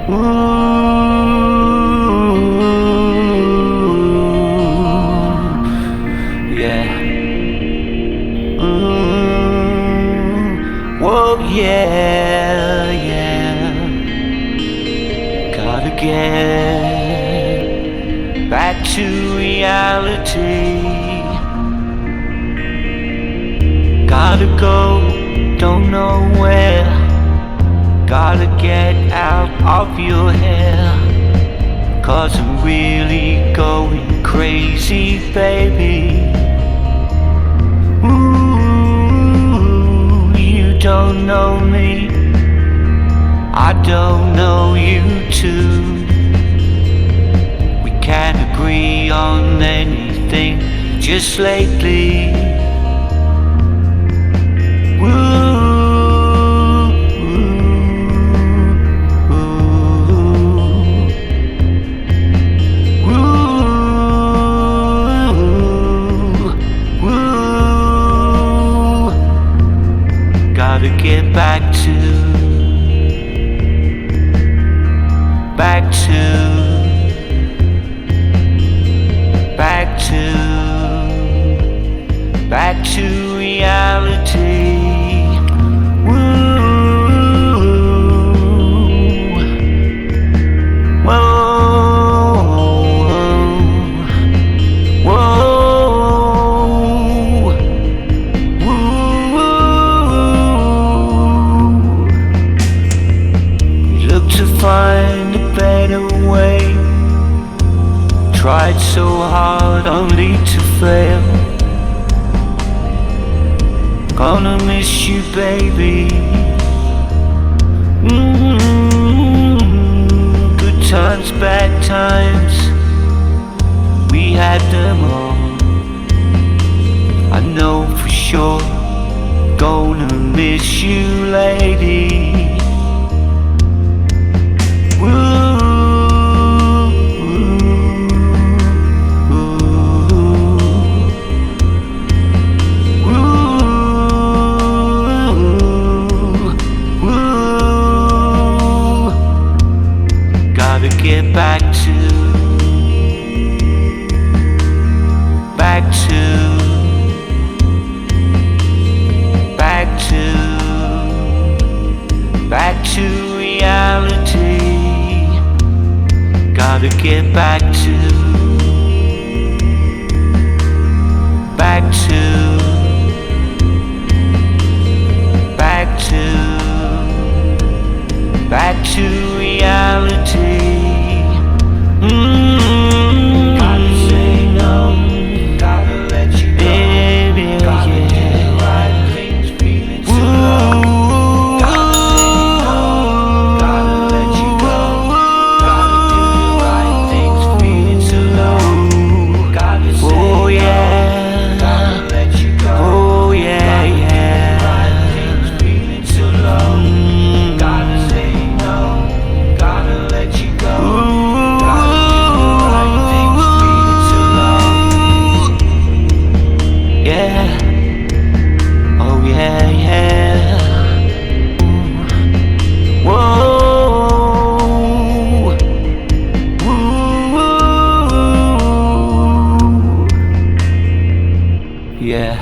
Yeah. Whoa, yeah, yeah. Gotta get back to reality. Gotta go, don't know where. Gotta get out of your hair. 'Cause I'm really going crazy, baby. Ooh, you don't know me, I don't know you too. We can't agree on anything just lately. Gotta get back to reality. Find a better way. Tried so hard only to fail. Gonna miss you, baby. Good times, bad times, we had them all. I know for sure. Gonna miss you, lady. Gotta get back to reality. Gotta get back to reality. Gotta say no, gotta let you go, baby, gotta do the right things, feeling so low. Gotta say no, gotta let you go, gotta do the right things, feeling so low. Gotta say no, gotta let you go, oh yeah, yeah, right things, feeling so low. Gotta say no, gotta let you go. Yeah, oh yeah, yeah. Whoa, yeah.